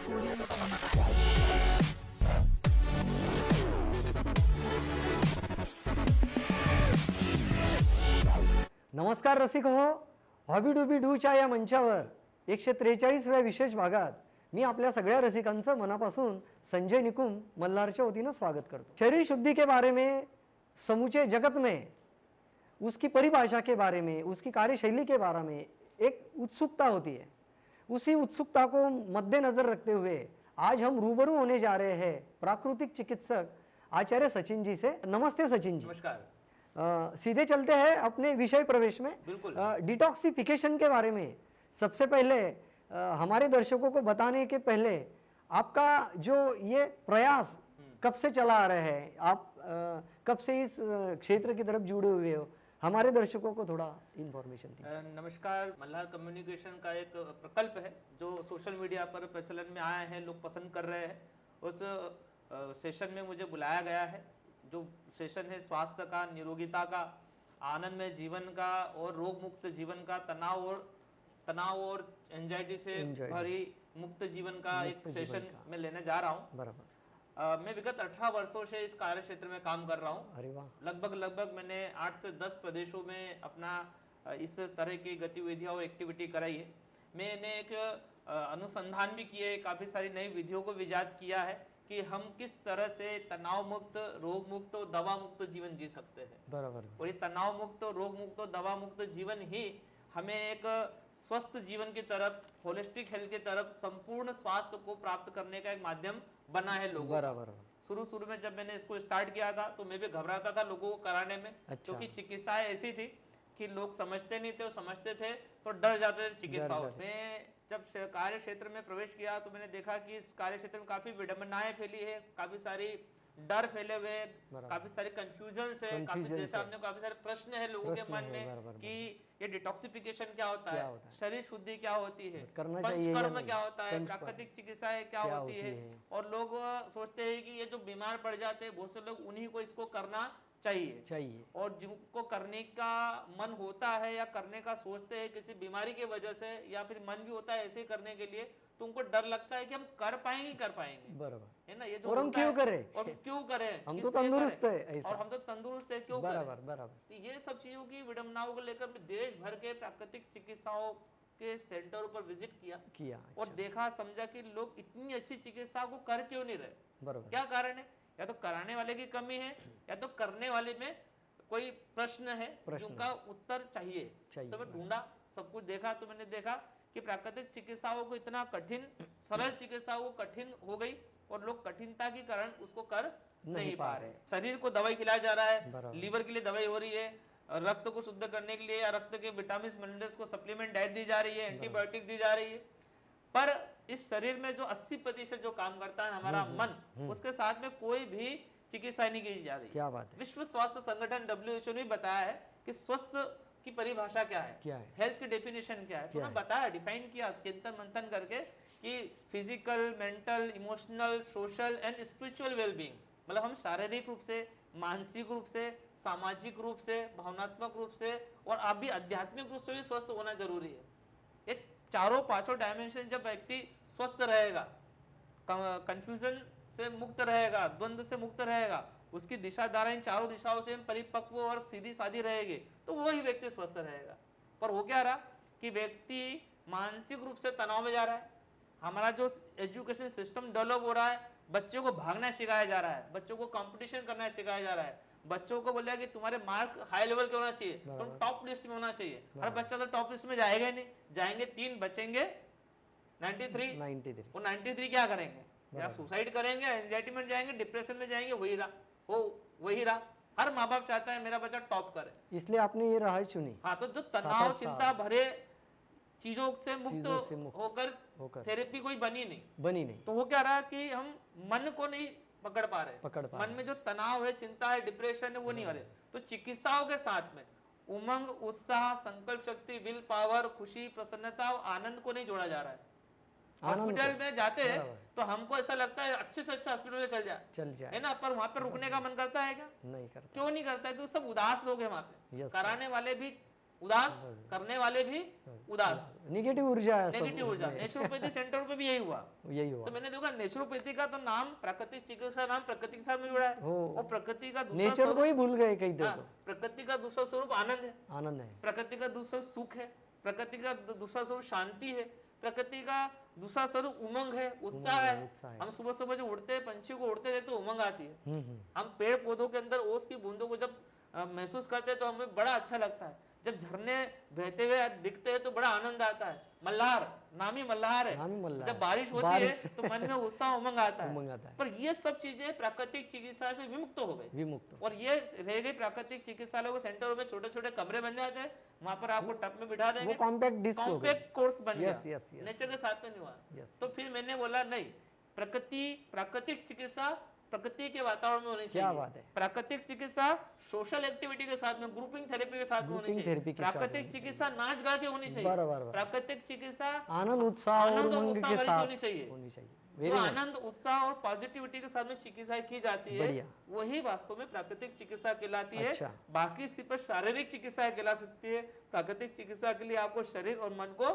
नमस्कार रसिक हो, हॉबी डुबी डूच्या या मंचावर 143व्या विशेष भागात मी आपल्या सगळ्या रसिकांचं मनापासून संजय निकुम मल्हारच्या वतीनं स्वागत करतो। शरीर शुद्धि के बारे में, समूचे जगत में उसकी परिभाषा के बारे में, उसकी कार्यशैली के बारे में एक उत्सुकता होती है। उसी उत्सुकता को मद्देनजर रखते हुए आज हम रूबरू होने जा रहे हैं प्राकृतिक चिकित्सक आचार्य सचिन जी से। नमस्ते सचिन जी। नमस्कार। सीधे चलते हैं अपने विषय प्रवेश में। बिल्कुल। डिटॉक्सिफिकेशन के बारे में सबसे पहले हमारे दर्शकों को बताने के पहले आपका जो ये प्रयास कब से चला आ रहा है, आप कब से इस क्षेत्र की तरफ जुड़े हुए हो, हमारे दर्शकों को थोड़ा इन्फॉर्मेशन दीजिए। नमस्कार। मल्हार कम्युनिकेशन का एक प्रकल्प है जो सोशल मीडिया पर प्रचलन में आया है, लोग पसंद कर रहे हैं। उस सेशन में मुझे बुलाया गया है। जो सेशन है स्वास्थ्य का, निरोगिता का, आनंदमय जीवन का और रोग मुक्त जीवन का, तनाव और एंजाइटी से भरी मुक्त जीवन का एक सेशन में लेने जा रहा हूँ। बराबर। मैं विगत 18 वर्षों से इस कार्य क्षेत्र में काम कर रहा हूँ। अरे वाह। लगभग मैंने 8 से 10 प्रदेशों में अपना इस तरह की गतिविधियां और एक्टिविटी कराई है। मैंने एक अनुसंधान भी किए है, काफ़ी सारी नई विधियों को विजात किया है कि हम किस तरह से तनाव मुक्त, रोग मुक्त और दवा मुक्त जीवन जी सकते हैं। बराबर। और ये तनाव मुक्त, रोग मुक्त और दवा मुक्त जीवन ही हमें एक स्वस्थ जीवन की तरफ, होलिस्टिक हेल्थ की तरफ, संपूर्ण स्वास्थ्य को प्राप्त करने का एक माध्यम बना है लोगों। बराबर। शुरू में जब मैंने इसको स्टार्ट किया था तो मैं भी घबराता था लोगों को कराने में। अच्छा। क्योंकि चिकित्साएं ऐसी थी कि लोग समझते नहीं थे और समझते थे तो डर जाते थे चिकित्साओं से। जब कार्य क्षेत्र में प्रवेश किया तो मैंने देखा कि इस कार्य क्षेत्र में काफी विडंबनाएं फैली है, काफी सारी डर फैले हुए, काफी सारे कंफ्यूजन है, काफी सारे प्रश्न है लोगों के मन में कि ये डिटॉक्सिफिकेशन क्या होता है, शरीर शुद्धि क्या होती है, पंचकर्म क्या होता है, प्राकृतिक चिकित्साएं क्या होती है। और लोग सोचते हैं कि ये जो बीमार पड़ जाते हैं बहुत से लोग, उन्हीं को इसको करना चाहिए। और जिनको करने का मन होता है या करने का सोचते हैं किसी बीमारी की वजह से, या फिर मन भी होता है ऐसे ही करने के लिए, तो उनको डर लगता है कि हम कर पाएंगे। बराबर है ना। ये जो और हम क्यों करें, हम तो तंदुरुस्त है, और हम तो तंदुरुस्त है, क्यों बराबर। तो ये सब चीजों की विडंबनाओं को लेकर मैं देश भर के प्राकृतिक चिकित्साओं के सेंटरों पर विजिट किया। और देखा, समझा कि लोग इतनी अच्छी चिकित्सा को कर क्यों नहीं रहे। बराबर। क्या कारण है? या तो कराने वाले की कमी है, या तो करने वाले में कोई प्रश्न है जिनका उत्तर चाहिए। तो मैं ढूंढा, सब कुछ देखा, तो मैंने देखा कि प्राकृतिक चिकित्साओं को इतना कठिन, सरल चिकित्साओं को कठिन हो गई और लोग कठिनता के कारण उसको कर नहीं पा रहे। शरीर को दवाई खिलाया जा रहा है, लीवर के लिए दवाई हो रही है, रक्त को शुद्ध करने के लिए या रक्त के विटामिन मिनरल्स को सप्लीमेंट डाइट दी जा रही है, एंटीबायोटिक दी जा रही है। पर इस शरीर में जो 80% जो काम करता है हमारा मन, उसके साथ में कोई भी चिकित्सा नहीं की जा रही। क्या बात है। विश्व स्वास्थ्य संगठन WHO ने बताया है कि स्वस्थ की परिभाषा क्या है, हेल्थ की डेफिनेशन क्या है। तो बताया, डिफाइन किया चिंतन मंथन करके कि physical, mental, emotional, social and spiritual wellbeing, मतलब हम शारीरिक रूप से, मानसिक रूप से, सामाजिक रूप से, भावनात्मक रूप से और आप भी आध्यात्मिक रूप से भी स्वस्थ होना जरूरी है। ये चारों पांचों डायमेंशन जब व्यक्ति स्वस्थ रहेगा, कंफ्यूजन से मुक्त रहेगा, द्वंद्व से मुक्त रहेगा, उसकी दिशा धारा इन चारों दिशाओं से परिपक्व और सीधी साधी रहेगी, तो वही व्यक्ति स्वस्थ रहेगा। पर हो क्या रहा कि व्यक्ति मानसिक रूप से तनाव में जा रहा है। हमारा जो एजुकेशन सिस्टम डेवलप हो रहा है, बच्चों को भागना सिखाया जा रहा है, बच्चों को कंपटीशन करना सिखाया जा रहा है, बच्चों को बोला कि तुम्हारे मार्क हाई लेवल के होना चाहिए, तुम टॉप लिस्ट में होना चाहिए। हर बच्चा तो टॉप लिस्ट में जाएगा ही नहीं, जाएंगे 3, बचेंगे 93। वो 93 क्या करेंगे? या सुसाइड करेंगे, एंजाइटी में जाएंगे, डिप्रेशन में जाएंगे, वही रहा। हर माँ बाप चाहता है मेरा बच्चा टॉप करे, इसलिए आपने ये राह चुनी। हाँ, तो जो तनाव, चिंता भरे चीजों से मुक्त होकर थेरेपी कोई बनी नहीं। तो वो क्या रहा कि हम मन को नहीं पकड़ पा रहे, मन में जो तनाव है, चिंता है, डिप्रेशन है, वो नहीं आ रहे। तो चिकित्साओं के साथ में उमंग, उत्साह, संकल्प शक्ति, विल पावर, खुशी, प्रसन्नता और आनंद को नहीं जोड़ा जा रहा है। हॉस्पिटल में जाते हैं तो हमको ऐसा लगता है अच्छे से अच्छा हॉस्पिटल में चल जाए, है ना, पर वहां पर रुकने का मन करता है क्या? नहीं करता। क्यों नहीं करता है? क्योंकि सब उदास लोग हैं वहां पे। कराने वाले भी उदास, करने वाले भी उदास, निगेटिव ऊर्जा है, नेगेटिव ऊर्जा। नेचुरोपैथी सेंटर पे भी यही हुआ। हुआ। तो मैंने देखा नेचुरोपैथी का तो नाम, प्राकृतिक चिकित्सा नाम प्रकृति के साथ में जुड़ा है, और प्रकृति का दूसरा नेचर को ही भूल गए कई तो। प्रकृति का दूसरा स्वरूप आनंद है, आनंद है। प्रकृति का दूसरा सुख है, प्रकृति का दूसरा स्वरूप शांति है, प्रकृति का दूसरा स्वरूप उमंग है, उत्साह है। हम सुबह सुबह जो उड़ते हैं, पंछी को उड़ते रहते तो उमंग आती है। हम पेड़ पौधों के अंदर ओस की बूंदों को जब महसूस करते हैं तो हमें बड़ा अच्छा लगता है। जब झरने बहते हुए दिखते हैं तो बड़ा आनंद आता है। मल्हार, नामी मल्हार है, जब बारिश होती है तो मन में उत्साह उमंग आता है। पर ये सब चीजें प्राकृतिक चिकित्सा से विमुक्त हो गई, और ये रह गई प्राकृतिक चिकित्सालयों के सेंटरों में छोटे छोटे कमरे बन जाते हैं, वहां पर आपको टब में बिठा देंगे, कॉम्पैक्ट कोर्स बन गया, नेचर के साथ में नहीं हुआ। तो फिर मैंने बोला नहीं, प्राकृतिक चिकित्सा प्रकृति के वातावरण में होनी चाहिए। प्राकृतिक चिकित्सा सोशल एक्टिविटी के साथ में, ग्रुपिंग थेरेपी के साथ में होनी चाहिए। प्राकृतिक चिकित्सा नाच गा के होनी चाहिए। प्राकृतिक चिकित्सा आनंद उत्साह और उमंग के साथ होनी चाहिए। जो आनंद उत्साह और पॉजिटिविटी के साथ में चिकित्सा की जाती है, वही वास्तव में प्राकृतिक चिकित्सा कहलाती है। बाकी सिर्फ शारीरिक चिकित्सा कहला सकती है। प्राकृतिक चिकित्सा के लिए आपको शरीर और मन को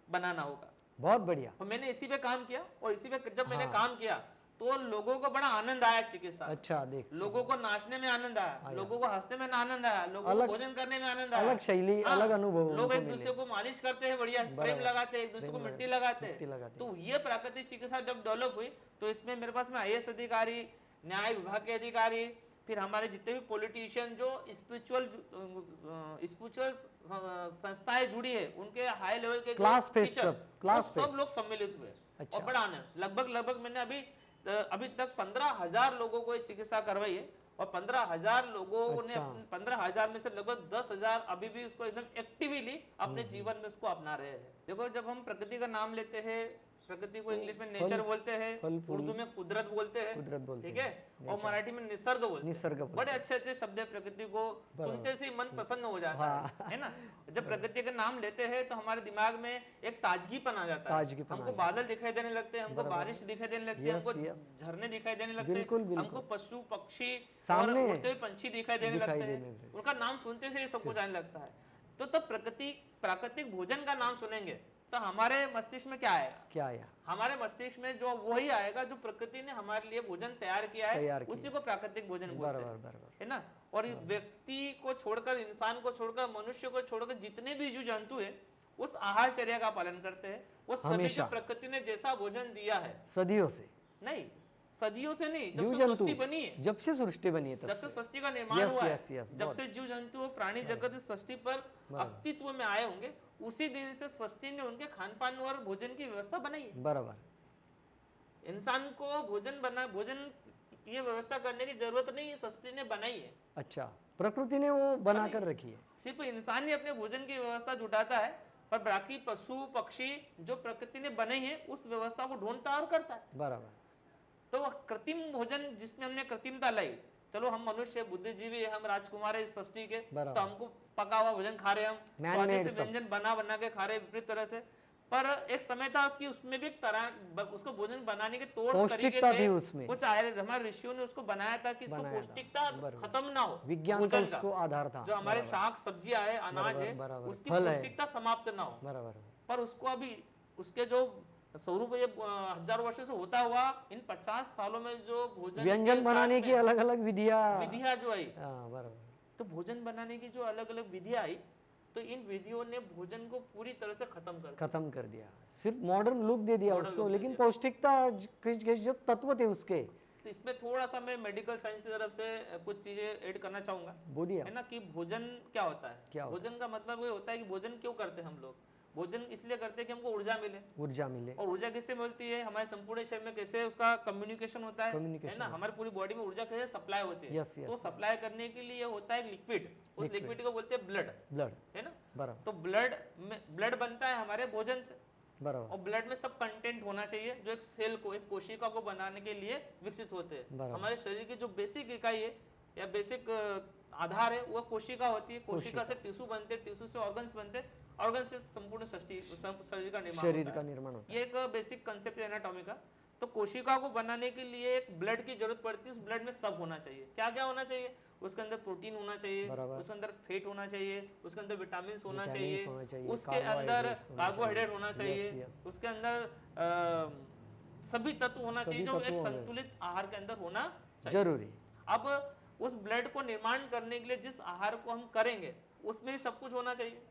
बनाना होगा। बहुत बढ़िया। और मैंने इसी पे काम किया, और इसी पे जब मैंने काम किया तो लोगों को बड़ा आनंद आया चिकित्सा। अच्छा, देख, लोगों को नाचने में आनंद आया, लोगों को हंसने में आनंद आया, लोगों को भोजन करने में आनंद आया, अलग शैली, अलग अनुभव। लोग एक दूसरे को मालिश करते हैं, बढ़िया प्रेम लगाते हैं, एक दूसरे को मिट्टी लगाते हैं। तो ये प्राकृतिक चिकित्सा जब डेवलप हुई तो इसमें मेरे पास में IAS अधिकारी, न्याय विभाग के अधिकारी, फिर हमारे जितने भी पॉलिटिशियन जो स्पिरिचुअल संस्थाएं जुड़ी है, उनके हाई लेवल के सब लोग सम्मिलित हुए। और बड़ा आनंद, लगभग मैंने अभी तक 15,000 लोगों को चिकित्सा करवाई है, और 15,000 लोगों ने 15,000 में से लगभग 10,000 अभी भी उसको एकदम एक्टिवली अपने जीवन में उसको अपना रहे हैं। देखो, जब हम प्रकृति का नाम लेते हैं, प्रकृति को इंग्लिश में नेचर बोलते हैं, उर्दू में कुदरत बोलते हैं, ठीक है, और मराठी में निसर्ग बोलते हैं। बड़े अच्छे शब्द है, प्रकृति को सुनते से मन प्रसन्न हो जाता है ना। जब प्रकृति का नाम लेते हैं तो हमारे दिमाग में एक ताजगीपन आ जाता है। हमको बादल दिखाई देने लगते हैं, हमको बारिश दिखाई देने लगती है, हमको झरने दिखाई देने लगते हैं, हमको पशु पक्षी और उड़ते हुए पंछी दिखाई देने लगते हैं। उनका नाम सुनते से सब कुछ आने लगता है। तो तब प्राकृतिक भोजन का नाम सुनेंगे तो हमारे मस्तिष्क में क्या आएगा? हमारे मस्तिष्क में जो वही आएगा जो प्रकृति ने हमारे लिए भोजन तैयार किया है, उसी को प्राकृतिक भोजन बोलते हैं, है ना। और व्यक्ति को छोड़कर, इंसान को छोड़कर, मनुष्य को छोड़कर जितने भी जीव जंतु है उस आहारचर्या का पालन करते हैं। वो सभी को प्रकृति ने जैसा भोजन दिया है, सदियों से नहीं, जब से सृष्टि बनी है, जब से सृष्टि का निर्माण हुआ है, जब से जीव जंतु और प्राणी जगत इस सृष्टि पर अस्तित्व में आए होंगे, उसी दिन से सृष्टि ने उनके खान पान और भोजन की व्यवस्था बनाई है। बराबर। इंसान को भोजन की व्यवस्था करने की जरूरत नहीं है, सृष्टि ने बनाई है। अच्छा, प्रकृति ने वो बनाकर रखी है। सिर्फ इंसान ही अपने भोजन की व्यवस्था जुटाता है, पर बाकी पशु पक्षी जो प्रकृति ने बनाई है उस व्यवस्था को ढूंढता और करता है। बराबर। तो कृत्रिम भोजन जिसमें हमने कृत्रिमता लाई, चलो हम मनुष्य बुद्धिजीवी, हम राजकुमार है इस सृष्टि के, तो हमको पका हुआ भोजन खा रहे, हम स्वादिष्ट व्यंजन बना के खा रहे विपरीत तरह से। पर एक समय था उसमें भी एक तरह उसको भोजन बनाने के तौर तरीके थे, कुछ हमारे ऋषियों ने उसको बनाया था कि इसको पौष्टिकता खत्म ना हो, विज्ञान का उसको आधार था। जो हमारे शाक सब्जियां है, अनाज है, उसकी पौष्टिकता समाप्त ना हो। पर उसको अभी उसके जो स्वरूप ये 1000 वर्षों से होता हुआ, इन 50 सालों में जो भोजन व्यंजन बनाने की अलग अलग विधियां जो आई, तो भोजन बनाने की जो अलग अलग विधियां आई, तो इन विधियों ने भोजन को पूरी तरह से खत्म कर दिया। सिर्फ मॉडर्न लुक दे दिया उसको, लेकिन पौष्टिकता जो तत्व थे उसके। तो इसमें थोड़ा सा मैं मेडिकल साइंस की तरफ से कुछ चीजें ऐड करना चाहूंगा। बोलिए, है ना, कि भोजन क्या होता है। भोजन का मतलब ये होता है कि भोजन क्यों करते हैं हम लोग। भोजन इसलिए करते हैं कि हमको ऊर्जा मिले। और ऊर्जा किससे मिलती है? हमारे संपूर्ण शरीर में कैसे उसका कम्युनिकेशन होता है ना, हमारी पूरी बॉडी में ऊर्जा कैसे सप्लाई होती है। तो सप्लाई करने के लिए होता है लिक्विड, उस लिक्विड को बोलते हैं ब्लड, है ना। तो ब्लड बनता है हमारे भोजन से, और ब्लड में सब कंटेंट होना चाहिए जो एक सेल को, एक कोशिका को बनाने के लिए विकसित होते हैं। हमारे शरीर की जो बेसिक इकाई है या बेसिक आधार है वो कोशिका होती है। कोशिका से टिश्यू बनते, टिश्यू से ऑर्गन्स बनते, ऑर्गन से संपूर्ण शरीर का निर्माण होता है। ये एक बेसिक कंसेप्ट है एनाटॉमी का। तो कोशिका को बनाने के लिए एक ब्लड की जरूरत पड़ती है, उस ब्लड में सब होना चाहिए। क्या क्या होना चाहिए? उसके अंदर प्रोटीन होना चाहिए, उसके अंदर फैट होना चाहिए, उसके अंदर विटामिन होना चाहिए, उसके अंदर कार्बोहाइड्रेट होना चाहिए, उसके अंदर सभी तत्व होना चाहिए जो एक संतुलित आहार के अंदर होना चाहिए। जरूरी। अब उस ब्लड को निर्माण करने के लिए जिस आहार को हम करेंगे उसमें भी सब कुछ होना चाहिए।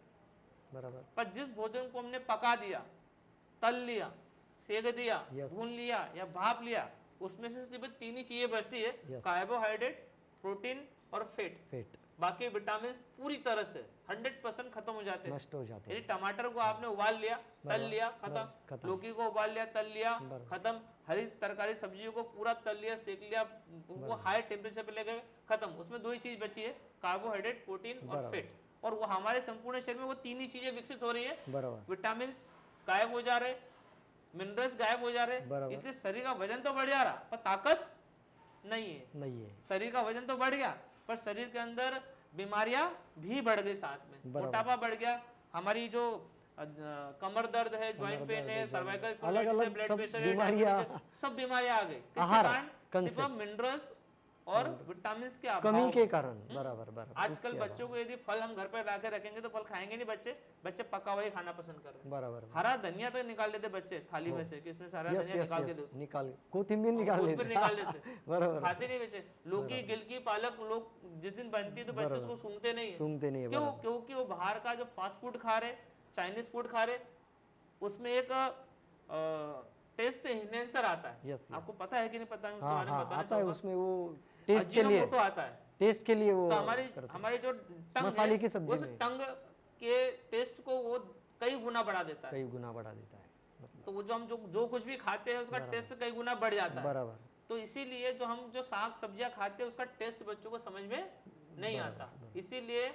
बराबर। पर जिस भोजन को हमने पका दिया, तल लिया, सेक दिया, भून लिया या भाप लिया, उसमें से सिर्फ 3 ही चीजें बचती है, कार्बोहाइड्रेट, प्रोटीन और फैट। बाकी विटामिन पूरी तरह से 100% खत्म हो जाते हैं, नष्ट हो जाते हैं। टमाटर को आपने उबाल लिया, तल लिया, खत्म। लौकी को उबाल लिया, तल लिया, खत्म। हरी तरकारी सब्जियों को पूरा तल लिया, सेक लिया, वो हाई टेम्परेचर पे ले गए, खत्म। उसमें 2 ही चीज बची है, कार्बोहाइड्रेट, प्रोटीन और फैट। और वो हमारे संपूर्ण शरीर में वो 3 ही चीजें विकसित हो रही है। विटामिन गायब हो जा रहे, मिनरल्स गायब हो जा रहे, इसलिए शरीर का वजन तो बढ़ जा रहा पर ताकत नहीं है। शरीर का वजन तो बढ़ गया पर शरीर के अंदर बीमारियां भी बढ़ गई, साथ में मोटापा बढ़ गया, हमारी जो कमर दर्द है, ज्वाइंट पेन है, सर्वाइकल स्पॉन्डिलाइटिस, ब्लड प्रेशर है, सब बीमारियां आ गई। किसके कारण? सिर्फ मिनरल्स और विटामिन के कमी के कारण। बराबर। आजकल बच्चों को यदि फल हम घर पर ला के रखेंगे तो फल खाएंगे नहीं बच्चे पका हुआ ही खाना पसंद कर रहे हैं। बराबर। हरा धनिया तो निकाल लेते बच्चे थाली में से कि इसमें सारा धनिया निकाल के दो, कोथिंबीर निकाल लेते। बराबर। खाते नहीं बच्चे। लौकी, गिलकी, पालक लोग जिस दिन बनती है तो बच्चे उसको सूंघते नहीं है। क्यों? क्योंकि वो बाहर का जो फास्ट फूड खा रहे, चाइनीज फूड खा रहे, उसमें एक टेस्ट एनहेंसर आता है। आपको पता है कि नहीं पता है? उसके बारे में बताना चाहूंगा। उसमें वो टेस्ट के लिए आता है, टेस्ट के लिए वो तो हमारी जो टंग मसाले की सब्जी उस टंग के टेस्ट को वो कई गुना बढ़ा देता है। मतलब तो वो जो हम जो कुछ भी खाते हैं उसका टेस्ट कई गुना बढ़ जाता है। बराबर। तो इसीलिए जो हम जो साग सब्जियां खाते हैं उसका टेस्ट बच्चों को समझ में नहीं आता। इसीलिए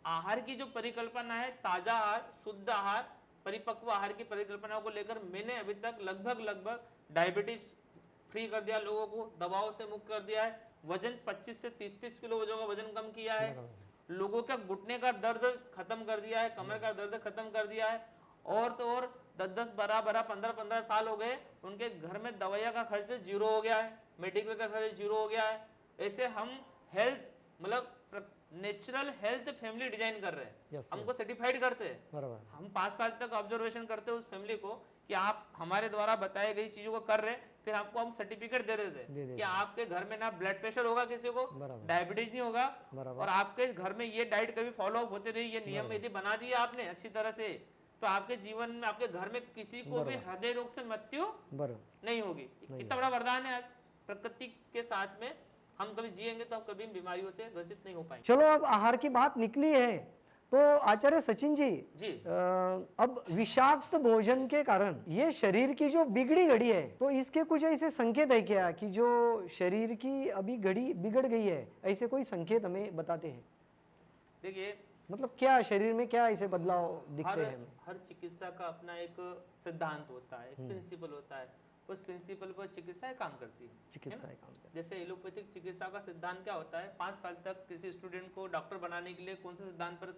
आहार की जो परिकल्पना है, ताजा आहार, शुद्ध आहार, परिपक्व आहार की परिकल्पना को लेकर मैंने अभी तक लगभग डायबिटीज फ्री कर दिया, लोगों को दवाओं से मुक्त कर दिया है, वजन 25 से 30 किलो का वजन कम किया है, लोगों का घुटने का दर्द खत्म कर दिया है, कमर का दर्द खत्म कर दिया है। और तो और 10-10, 12-12, 15-15 साल हो गए, उनके घर में दवाइयाँ का खर्च 0 हो गया है, मेडिकल का खर्च 0 हो गया है। ऐसे हम हेल्थ मतलब नेचुरल हेल्थ फैमिली डिजाइन कर रहे हैं। हमको सर्टिफाइड करते हैं। हम 5 साल तक ऑब्जर्वेशन करते हैं उस फैमिली को कि आप हमारे द्वारा बताई गई चीजों को कर रहे हैं, फिर आपको हम सर्टिफिकेट दे देते हैं कि आपके घर में ना ब्लड प्रेशर होगा, किसी को डायबिटीज नहीं होगा, और आपके घर में ये डाइट कभी फॉलो अप होते रही, ये नियम यदि बना दिए आपने अच्छी तरह से, तो आपके जीवन में, आपके घर में किसी को भी हृदय रोग से मृत्यु नहीं होगी। कितना बड़ा वरदान है आज प्रकृति के साथ में। हम कभी जिएंगे तो हम कभी बीमारियों से ग्रसित नहीं हो पाएंगे। चलो, अब आहार की बात निकली है तो आचार्य सचिन जी, अब विषाक्त भोजन के कारण ये शरीर की जो बिगड़ी घड़ी है, तो इसके कुछ ऐसे संकेत है क्या कि जो शरीर की अभी घड़ी बिगड़ गई है, ऐसे कोई संकेत हमें बताते हैं? देखिए, मतलब क्या शरीर में क्या ऐसे बदलाव दिखते हैं? हर चिकित्सा का अपना एक सिद्धांत होता है, एक प्रिंसिपल होता है, उस प्रिंसिपल पर चिकित्साएं काम करती है। जैसे एलोपैथिक चिकित्सा का सिद्धांत क्या होता है, 5 साल तक किसी स्टूडेंट को डॉक्टर बनाने के लिए कौन से सिद्धांत पर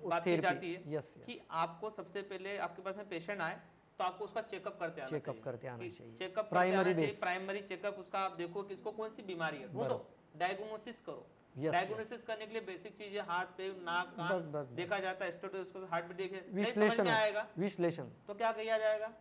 बात की जाती है कि आपको सबसे पहले आपके पास में पेशेंट आए तो आपको उसका चेकअप करते आना चाहिए। चेकअप प्राइमरी चेकअप, उसका आप देखो कि इसको कौन सी बीमारी है, ढूंढो, डायग्नोसिस करो। डायग्नोसिस करने के लिए बेसिक चीजें हाथ, पैर, नाक, कान देखा जाता है, उसको हार्ट भी देखे, विश्लेषण आएगा, विश्लेषण तो क्या किया जाएगा,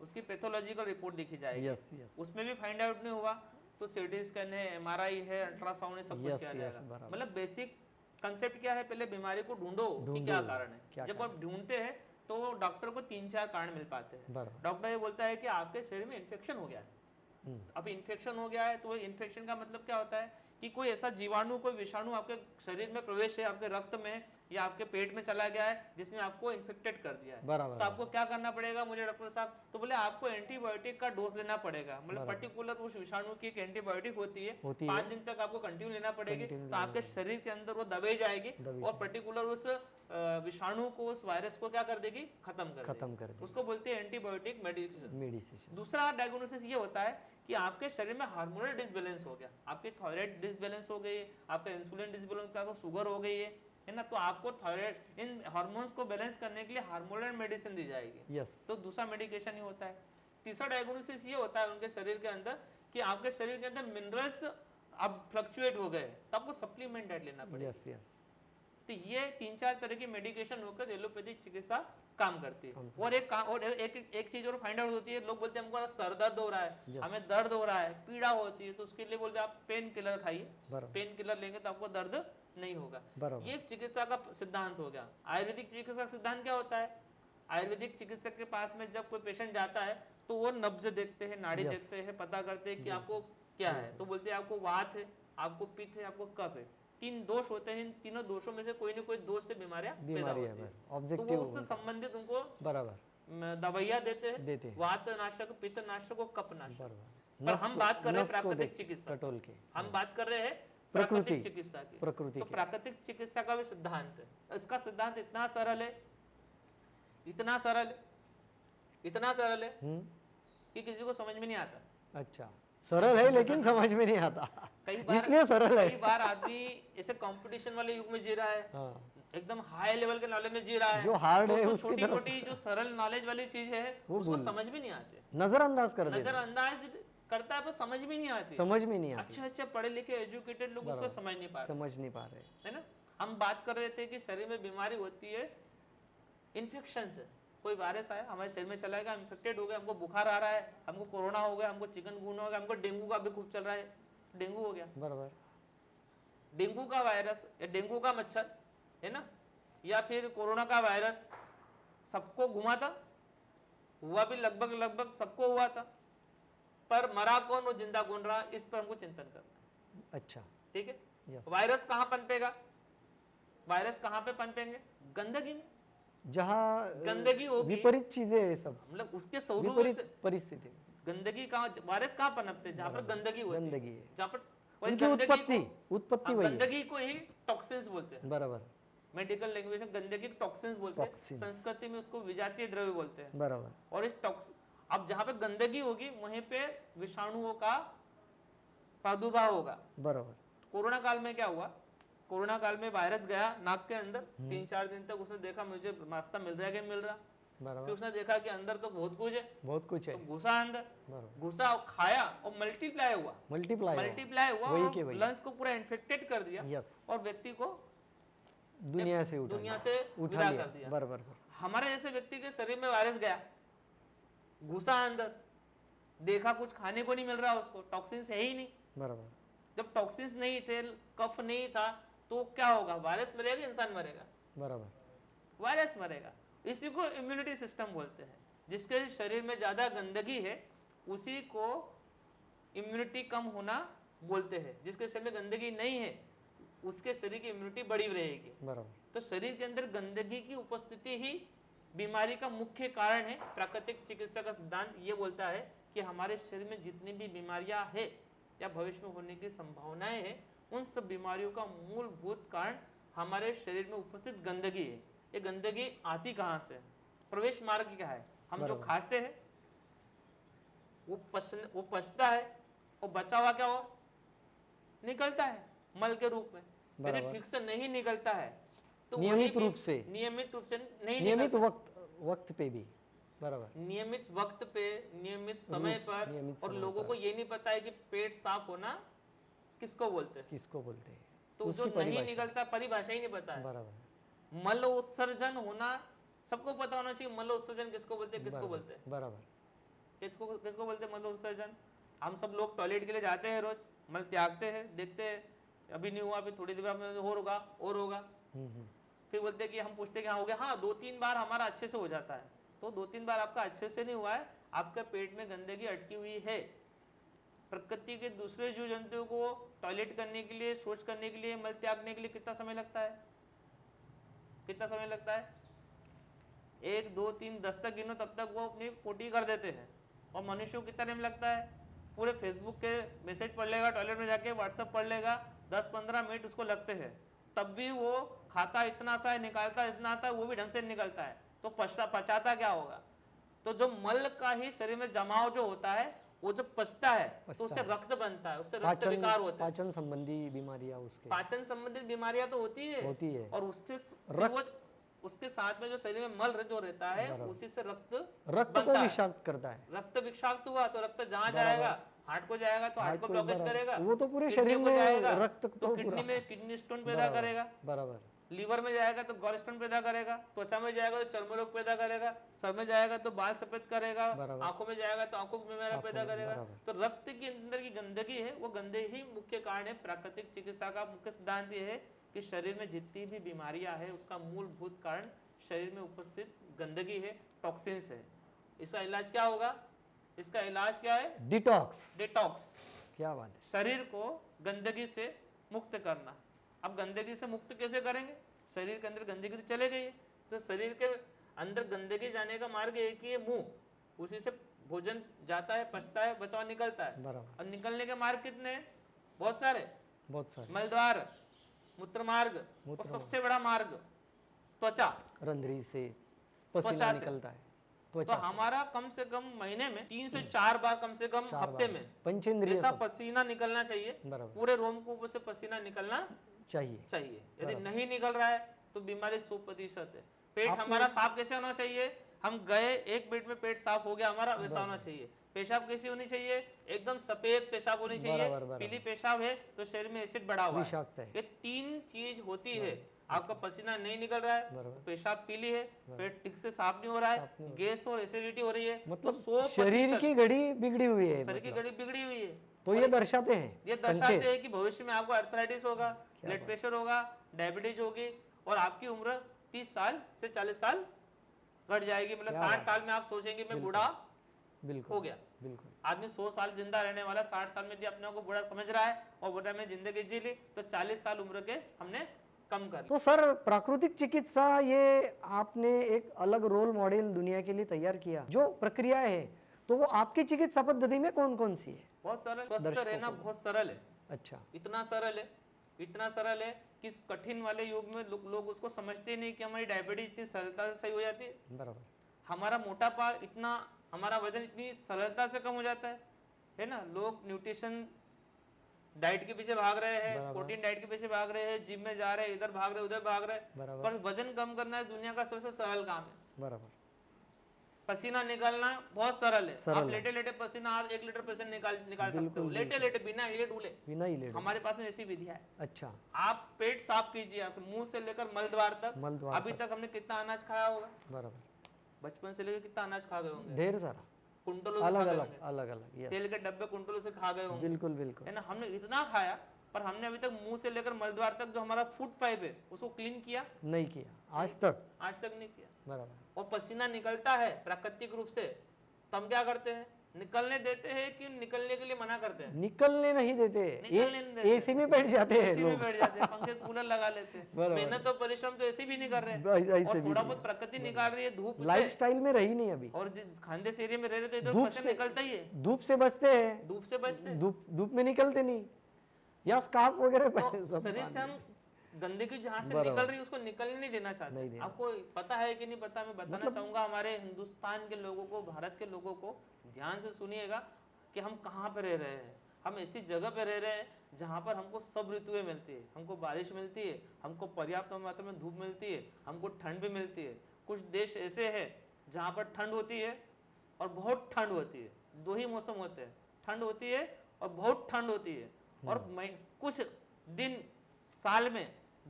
उसकी पैथोलॉजिकल रिपोर्ट देखी जाएगी। उसमें भी फाइंड आउट नहीं हुआ तो सीटी स्कैन है, एमआरआई है, अल्ट्रासाउंड है, सब कुछ किया जाएगा। मतलब बेसिक कंसेप्ट क्या है, पहले बीमारी को ढूंढो कि क्या कारण है। जब आप ढूंढते हैं तो डॉक्टर को 3-4 कारण मिल पाते हैं। डॉक्टर ये बोलता है कि आपके शरीर में इन्फेक्शन हो गया है। अब इन्फेक्शन हो गया है तो इन्फेक्शन का मतलब क्या होता है कि कोई ऐसा जीवाणु, कोई विषाणु आपके शरीर में प्रवेश है, आपके रक्त में या आपके पेट में चला गया है, जिसने आपको इन्फेक्टेड कर दिया है। तो आपको क्या करना पड़ेगा मुझे डॉक्टर साहब? तो बोले आपको एंटीबायोटिक का डोज लेना पड़ेगा। मतलब पर्टिकुलर उस विषाणु की एक एंटीबायोटिक होती है, 5 दिन तक आपको कंटिन्यू लेना पड़ेगी, तो आपके शरीर के अंदर वो दबाई जाएगी और पर्टिकुलर उस विषाणु को, उस वायरस को क्या कर देगी, खत्म कर देगी। उसको बोलते हैं एंटीबायोटिक मेडिसिन। दूसरा डायग्नोसिस ये होता है कि आपके शरीर में हार्मोनल डिसबैलेंस हो गया, आपकी थायराइड डिसबैलेंस हो गई, आपका इंसुलिन डिसबैलेंस, आपको शुगर हो गई है ना, तो आपको थायराइड, इन हार्मोन्स को बैलेंस करने के लिए हार्मोनल मेडिसिन दी जाएगी। तो दूसरा मेडिकेशन ही होता है। तीसरा डायग्नोसिस ये होता है उनके शरीर के अंदर कि आपके शरीर के अंदर मिनरल्स अब फ्लक्चुएट हो गए, तो आपको सप्लीमेंट डाइट लेना पड़ेगा। Yes yes. तो ये 3-4 तरह की मेडिकेशन होकर एलोपैथिक चिकित्सा काम करती है। और एक चीज और फाइंड आउट होती है, लोग बोलते हैं हमको सर दर्द हो रहा है, हमें दर्द हो रहा है, पीड़ा होती है, तो उसके लिए बोलते हैं आप पेन किलर खाइए, पेन किलर लेंगे तो आपको दर्द नहीं होगा। ये चिकित्सा का सिद्धांत हो गया। आयुर्वेदिक चिकित्सा का सिद्धांत क्या होता है? आयुर्वेदिक चिकित्सक के पास में जब कोई पेशेंट जाता है तो वो नब्ज देखते हैं, नाड़ी देखते हैं, पता करते हैं कि आपको क्या है, तो बोलते हैं आपको वात है, आपको पित्त है, आपको कफ है। 3 दोष होते हैं, इन तीनों दोषों में से कोई ना कोई दोष से बीमारियां पैदा होती है, तो वो उससे संबंधित उनको बराबर दवाइयां देते हैं, वात नाशक, पित्त नाशक और कफ नाशक। पर हम बात कर रहे हैं प्राकृतिक चिकित्सा, हम बात कर रहे हैं प्राकृतिक चिकित्सा की। तो प्राकृतिक चिकित्सा का भी सिद्धांत है, इसका सिद्धांत इतना सरल है, इतना सरल है, इतना सरल है कि किसी को समझ में नहीं आता। अच्छा, सरल है लेकिन समझ में नहीं आता, इसलिए सरल है। कई बार आदमी ऐसे कंपटीशन वाले युग में जी रहा है, एकदम हाई लेवल के नॉलेज में जी रहा है, जो हार्ड है उसकी छोटी मोटी जो सरल नॉलेज वाली चीज है उसको समझ में नहीं आती, नजरअंदाज कर देते, नजरअंदाज करता है, पर समझ में नहीं आती, समझ में नहीं आती। अच्छा पढ़े लिखे एजुकेटेड लोग उसको समझ नहीं पा रहे, है ना। हम बात कर रहे थे कि शरीर में बीमारी होती है इन्फेक्शन से। कोई वायरस आया हमारे शरीर में चला गया, इन्फेक्टेड हो गया, हमको बुखार आ रहा है, हमको कोरोना हो गया, हमको चिकनगुनिया हो गया, हमको डेंगू का भी खूब चल रहा है, डेंगू हो गया, बराबर। डेंगू का वायरस या डेंगू का मच्छर, है ना, या फिर कोरोना का वायरस सबको घुमा था, हुआ भी लगभग सबको हुआ था, पर मरा कौन और जिंदा कौन रहा, इस पर हमको चिंतन करना है। अच्छा, ठीक है। वायरस कहाँ पनपेगा? वायरस कहाँ पे पनपेंगे? गंदगी में, जहाँ गंदगी होगी, विपरीत चीजें है सब, मतलब उसके स्वरूप परिस्थिति, गंदगी कहाँ, वायरस कहाँ पनपते? जहाँ पर गंदगी होती है, जहाँ पर उत्पत्ति गंदगी को ही टॉक्सिन्स बोलते हैं, बराबर। मेडिकल लैंग्वेज में गंदगी टॉक्सिन्स बोलते हैं, संस्कृति में उसको विजातीय द्रव्य बोलते हैं, बराबर। और इस अब जहाँ पे गंदगी होगी वहीं पे विषाणुओं का प्रादुर्भाव होगा, बराबर। कोरोना काल में क्या हुआ? कोरोना काल में वायरस गया नाक के अंदर, 3-4 दिन तक उसने देखा मुझे नाश्ता मिल रहा है कि मिल रहा, फिर उसने देखा कि अंदर तो बहुत कुछ है, तो घुसा अंदर, घुसा और खाया और मल्टीप्लाई हुआ, और लंग्स को पूरा इन्फेक्टेड कर दिया, और व्यक्ति को दुनिया से विदा कर दिया, बराबर। हमारे जैसे व्यक्ति के शरीर में वायरस गया, घुसा अंदर, देखा कुछ खाने को नहीं मिल रहा उसको, टॉक्सिन्स है ही नहीं, बराबर। जब टॉक्सिन्स नहीं थे, कफ नहीं था, तो क्या होगा? वायरस मरेगा, इंसान मरेगा, बराबर, वायरस मरेगा। इसी को इम्यूनिटी सिस्टम बोलते हैं। जिसके शरीर में ज्यादा गंदगी है उसी को इम्यूनिटी कम होना बोलते हैं, जिसके शरीर में गंदगी नहीं है उसके शरीर की इम्यूनिटी बड़ी रहेगी, बराबर। तो शरीर के अंदर गंदगी की उपस्थिति ही बीमारी का मुख्य कारण है। प्राकृतिक चिकित्सा का सिद्धांत ये बोलता है कि हमारे शरीर में जितनी भी बीमारियां है या भविष्य में होने की संभावनाएं हैं, उन सब बीमारियों का मूलभूत कारण हमारे शरीर में उपस्थित गंदगी है। ये गंदगी आती कहाँ से? प्रवेश मार्ग क्या है? हम जो खाते हैं वो पचता है, और बचा हुआ क्या हो निकलता है मल के रूप में। यदि ठीक से नहीं निकलता है तो नियमित रूप से नहीं, नियमित वक्त पे भी, बराबर, नियमित वक्त पे, नियमित समय पर, और लोगों को ये नहीं पता है कि पेट साफ होना किसको बोलते हैं, तो जो नहीं निकलता परिभाषा ही नहीं पता है, बराबर। मल उत्सर्जन होना सबको पता होना चाहिए, मल उत्सर्जन किसको बोलते हैं, बराबर। किसको बोलते हैं मल उत्सर्जन? हम सब लोग टॉयलेट के लिए जाते हैं, रोज मल त्यागते हैं, देखते हैं अभी नहीं हुआ, फिर थोड़ी देर में और होगा, फिर बोलते हैं कि हम पूछते हैं कि हाँ हो गया, हाँ 2-3 बार हमारा अच्छे से हो जाता है। तो 2-3 बार आपका अच्छे से नहीं हुआ है, आपके पेट में गंदगी अटकी हुई है। प्रकृति के दूसरे जीव जंतुओं को टॉयलेट करने के लिए, शौच करने के लिए, मल त्यागने के लिए कितना समय लगता है? 1, 2, 3, 10 तक गिनो, तब तक वो अपनी पोटी कर देते हैं। और मनुष्य को कितना टाइम लगता है? पूरे फेसबुक के मैसेज पढ़ लेगा, टॉयलेट में जाके व्हाट्सएप पढ़ लेगा, 10-15 मिनट उसको लगते हैं, तब भी वो खाता इतना सा है, निकालता इतना आता है, वो भी ढंग से निकलता है। तो पचाता क्या होगा? तो जो मल का ही शरीर में जमाव जो होता है, वो जब पचता है तो उससे रक्त बनता है, उससे रक्त विकार होता है, पाचन संबंधी बीमारियां, उसके पाचन संबंधित बीमारियां तो होती है, और उससे उसके साथ में जो शरीर में मल जो रहता है उसी से रक्त रक्त बनता को है। विषाक्त करता है। रक्त विषाक्त हुआ तो रक्त जहाँ जाएगा, हार्ट को जाएगा तो हार्ट को ब्लॉकेज करेगा, वो तो पूरे किडनी शरीर को में जाएगा रक्त तो किडनी में किडनी स्टोन पैदा करेगा, बराबर, लीवर में जाएगा तो गॉल स्टोन पैदा करेगा, त्वचा में जाएगा तो चर्म रोग पैदा करेगा, सर में जाएगा तो बाल सफेद करेगा, आंखों में जाएगा तो आंखों में बीमारी पैदा करेगा। तो रक्त के अंदर की गंदगी है, वो गंदे ही मुख्य कारण है। प्राकृतिक चिकित्सा का मुख्य सिद्धांत ये है कि शरीर में जितनी भी बीमारियां है उसका मूलभूत कारण शरीर में उपस्थित गंदगी है, टॉक्सिन्स है। इसका इलाज क्या होगा? इसका इलाज क्या है? डिटॉक्स। डिटॉक्स। क्या बात है। शरीर को गंदगी से मुक्त करना। अब गंदगी से मुक्त कैसे करेंगे? शरीर के अंदर गंदगी तो चले गई है, तो शरीर के अंदर गंदगी जाने का मार्ग एक ही है, मुंह। उसी से भोजन जाता है, पचता है, बचाव निकलता है। बराबर। और निकलने के मार्ग कितने हैं? बहुत सारे। बहुत सारे। मलद्वार, मूत्र मार्ग, और सबसे बड़ा मार्ग त्वचा, रंध्री से पसीना निकलता है। तो हमारा कम से कम महीने में 3 से 4 बार, कम से कम हफ्ते में पंचेंद्रिय ऐसा पसीना निकलना चाहिए। पूरे रोमकूप से पसीना निकलना चाहिए। यदि नहीं निकल रहा है तो बीमारी 100% है। पेट हमारा साफ कैसे होना चाहिए? हम गए 1 मिनट में पेट साफ हो गया हमारा, वैसा होना चाहिए। पेशाब कैसी होनी चाहिए? एकदम सफेद पेशाब होनी चाहिए। पीली पेशाब है तो शरीर में एसिड बढ़ा हुआ है। ये 3 चीज होती है। आपका पसीना नहीं निकल रहा है, पेशाब पीली है, पेट ठीक से साफ नहीं हो रहा है, गैस और एसिडिटी हो रही है, मतलब शरीर की घड़ी बिगड़ी हुई है। शरीर की घड़ी बिगड़ी हुई है। तो ये दर्शाते हैं कि भविष्य में आपको अर्थराइटिस होगा, ब्लड प्रेशर होगा, डायबिटीज होगी, और आपकी उम्र 30 साल से 40 साल घट जाएगी। मतलब 60 साल में आप सोचेंगे मैं बूढ़ा हो गया। बिल्कुल। आदमी 100 साल जिंदा रहने वाला 60 साल में यदि अपने को बूढ़ा समझ रहा है और बूढ़ा में जिंदगी जी ली, तो 40 साल उम्र के हमने कम कर। तो सर, प्राकृतिक चिकित्सा, ये आपने एक अलग रोल मॉडल दुनिया के लिए तैयार किया। जो प्रक्रिया है तो वो आपकी चिकित्सा पद्धति में कौन कौन सी है? बहुत सरल। स्वस्थ रहना बहुत सरल है। अच्छा। इतना सरल है कि इस कठिन वाले युग में लोग उसको समझते नहीं कि हमारी डायबिटीज इतनी सरलता से सही हो जाती है। बराबर। हमारा मोटापा इतना, हमारा वजन इतनी सरलता से कम हो जाता है ना। लोग न्यूट्रिशन डाइट के पीछे भाग रहे हैं, प्रोटीन डाइट के पीछे भाग रहे हैं, जिम में जा रहे हैं, इधर भाग रहे हैं, उधर भाग रहे हैं, पर वजन कम करना दुनिया का सबसे सरल काम है। बराबर। पसीना निकालना बहुत सरल है। आप लेटे लेटे पसीना, आज 1 लीटर पसीना निकाल सकते हो, लेटे लेटे, बिना हिले डुले। हमारे पास में ऐसी विधियां है। अच्छा। आप पेट साफ कीजिए, आप मुंह से लेकर मलद्वार तक। अभी तक हमने कितना अनाज खाया होगा? बराबर। बचपन से लेकर कितना अनाज खा गए होंगे? ढेर सारा, कुंटलों अलग। तेल के डब्बे कुंटलों से खा गए होंगे। बिल्कुल। है ना। हमने इतना खाया, पर हमने अभी तक मुंह से लेकर मलद्वार तक जो हमारा फूड पाइप है उसको क्लीन किया नहीं किया आज तक नहीं किया। बराबर। और पसीना निकलता है प्राकृतिक रूप से, तो हम क्या करते हैं? निकलने देते हैं कि निकलने के लिए मना करते हैं? निकलने नहीं देते। एसी में बैठ जाते हैं लोग, पंखे कूलर लगा लेते हैं। मेहनत और परिश्रम तो ऐसे भी नहीं कर रहे हैं, और थोड़ा बहुत प्रकृति निकाल रही है धूप। लाइफस्टाइल में रही नहीं अभी। और खानदेश एरिया में रह रहे तो इधर पसीना निकलता ही है। धूप से बचते हैं, धूप में निकलते नहीं, या स्कार्फ वगैरह। शरीर से हम गंदगी जहाँ से निकल रही है उसको निकलने नहीं देना चाहते। आपको पता है कि नहीं पता, मैं बताना चाहूंगा हमारे हिंदुस्तान के लोगों को, भारत के लोगों को, ध्यान से सुनिएगा कि हम कहाँ पे रह रहे हैं। हम ऐसी जगह पे रह रहे हैं जहाँ पर हमको सब ऋतुएं मिलती है। हमको बारिश मिलती है, हमको पर्याप्त मात्रा में धूप मिलती है, हमको ठंड भी मिलती है। कुछ देश ऐसे हैं जहाँ पर ठंड होती है और बहुत ठंड होती है। 2 ही मौसम होते हैं, ठंड होती है और बहुत ठंड होती है। और कुछ दिन साल में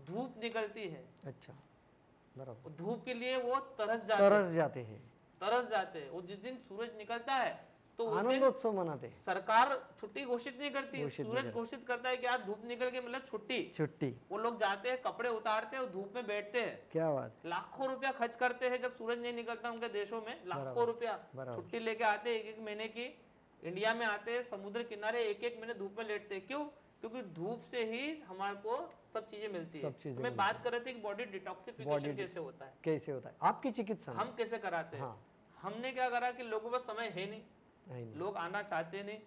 धूप निकलती है। अच्छा, बराबर। धूप के लिए वो तरस जाते हैं। और जिस दिन सूरज निकलता है तो आनंदोत्सव मनाते हैं। सरकार छुट्टी घोषित नहीं करती, सूरज घोषित करता है कि आज धूप निकल के, मतलब छुट्टी। वो लोग जाते हैं, कपड़े उतारते हैं और धूप में बैठते हैं। क्या बात। लाखों रुपया खर्च करते हैं जब सूरज नहीं निकलता उनके देशों में। लाखों रुपया छुट्टी लेके आते हैं, 1-1 महीने की। इंडिया में आते हैं, समुद्र किनारे 1-1 महीने धूप में लेटते हैं। क्यों? क्योंकि धूप से ही हमारे को सब चीजें मिलती है। तो मैं बात कर रहे थे कि बॉडी डिटॉक्सिफिकेशन कैसे होता है, आपकी चिकित्सा हम कैसे कराते हैं। हमने क्या करा कि लोगों पर समय है नहीं, लोग आना चाहते नहीं,